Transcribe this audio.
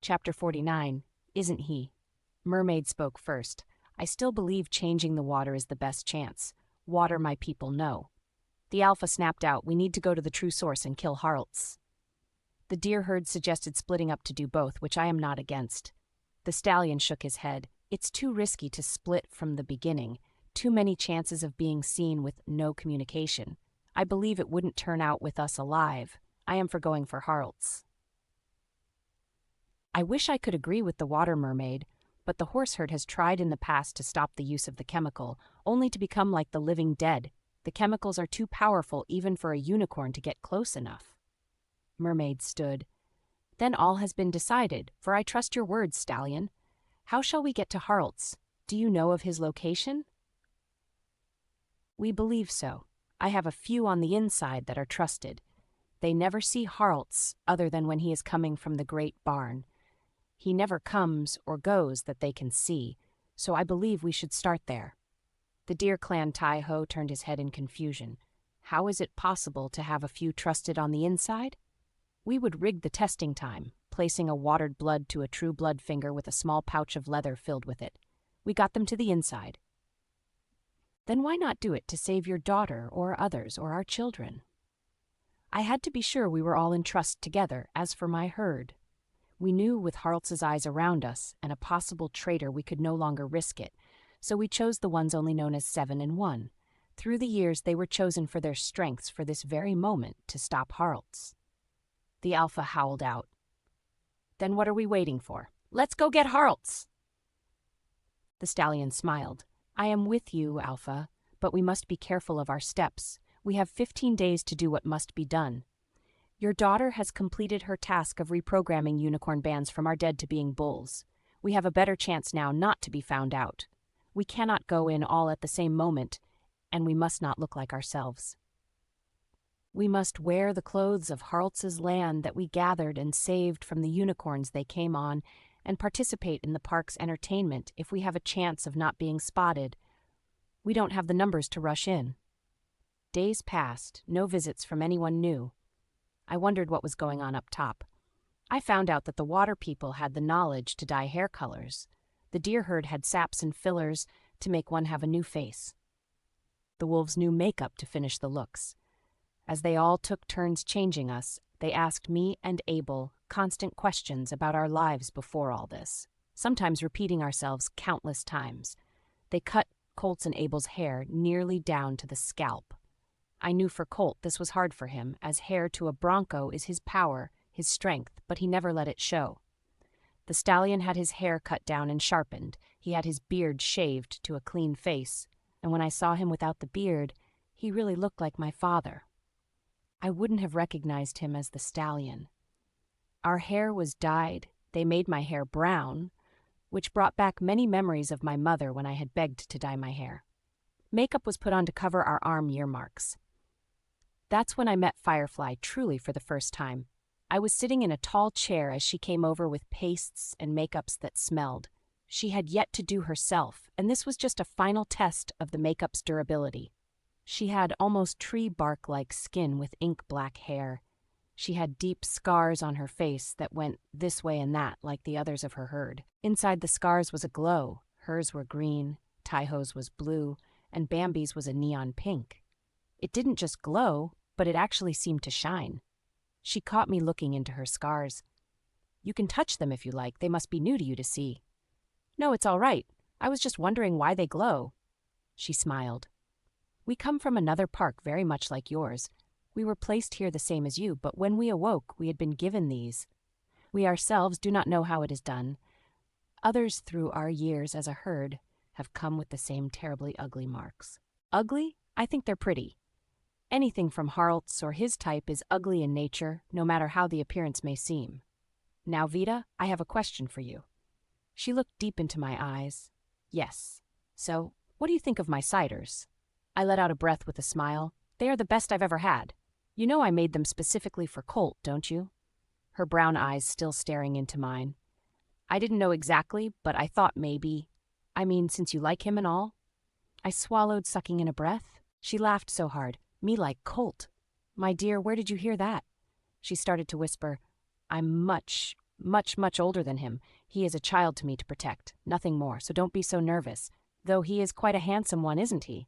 Chapter 49. Isn't he? Mermaid spoke first. I still believe changing the water is the best chance. Water my people know. The alpha snapped out. We need to go to the true source and kill Harlts. The deer herd suggested splitting up to do both, which I am not against. The stallion shook his head. It's too risky to split from the beginning. Too many chances of being seen with no communication. I believe it wouldn't turn out with us alive. I am for going for Harlts. I wish I could agree with the water mermaid, but the horseherd has tried in the past to stop the use of the chemical, only to become like the living dead. The chemicals are too powerful even for a unicorn to get close enough. Mermaid stood. Then all has been decided, for I trust your words, stallion. How shall we get to Harlts? Do you know of his location? We believe so. I have a few on the inside that are trusted. They never see Harlts other than when he is coming from the great barn. He never comes or goes that they can see, so I believe we should start there. The Deer Clan Tai-Ho turned his head in confusion. How is it possible to have a few trusted on the inside? We would rig the testing time, placing a watered blood to a true blood finger with a small pouch of leather filled with it. We got them to the inside. Then why not do it to save your daughter or others or our children? I had to be sure we were all in trust together. As for my herd, we knew with Harlts' eyes around us and a possible traitor we could no longer risk it, so we chose the ones only known as 7 and 1. Through the years they were chosen for their strengths for this very moment to stop Harlts. The alpha howled out. Then what are we waiting for? Let's go get Harlts! The stallion smiled. I am with you, Alpha, but we must be careful of our steps. We have 15 days to do what must be done. Your daughter has completed her task of reprogramming unicorn bands from our dead to being bulls. We have a better chance now not to be found out. We cannot go in all at the same moment, and we must not look like ourselves. We must wear the clothes of Harlts' land that we gathered and saved from the unicorns they came on, and participate in the park's entertainment if we have a chance of not being spotted. We don't have the numbers to rush in. Days passed, no visits from anyone new. I wondered what was going on up top. I found out that the water people had the knowledge to dye hair colors. The deer herd had saps and fillers to make one have a new face. The wolves knew makeup to finish the looks. As they all took turns changing us, they asked me and Abel constant questions about our lives before all this, sometimes repeating ourselves countless times. They cut Colt's and Abel's hair nearly down to the scalp. I knew for Colt this was hard for him, as hair to a bronco is his power, his strength, but he never let it show. The stallion had his hair cut down and sharpened. He had his beard shaved to a clean face, and when I saw him without the beard, he really looked like my father. I wouldn't have recognized him as the stallion. Our hair was dyed. They made my hair brown, which brought back many memories of my mother when I had begged to dye my hair. Makeup was put on to cover our arm year marks. That's when I met Firefly truly for the first time. I was sitting in a tall chair as she came over with pastes and makeups that smelled. She had yet to do herself, and this was just a final test of the makeup's durability. She had almost tree bark-like skin with ink-black hair. She had deep scars on her face that went this way and that like the others of her herd. Inside the scars was a glow. Hers were green, Tai-Ho's was blue, and Bambi's was a neon pink. It didn't just glow, but it actually seemed to shine. She caught me looking into her scars. You can touch them if you like. They must be new to you to see. No, it's all right. I was just wondering why they glow. She smiled. We come from another park very much like yours. We were placed here the same as you, but when we awoke, we had been given these. We ourselves do not know how it is done. Others through our years as a herd have come with the same terribly ugly marks. Ugly? I think they're pretty. Anything from Harlts or his type is ugly in nature, no matter how the appearance may seem. Now, Vita, I have a question for you. She looked deep into my eyes. Yes. So, what do you think of my ciders? I let out a breath with a smile. They are the best I've ever had. You know I made them specifically for Colt, don't you? Her brown eyes still staring into mine. I didn't know exactly, but I thought maybe. I mean, since you like him and all. I swallowed, sucking in a breath. She laughed so hard. Me like Colt. My dear, where did you hear that? She started to whisper. I'm much, much, much older than him. He is a child to me to protect, nothing more, so don't be so nervous. Though he is quite a handsome one, isn't he?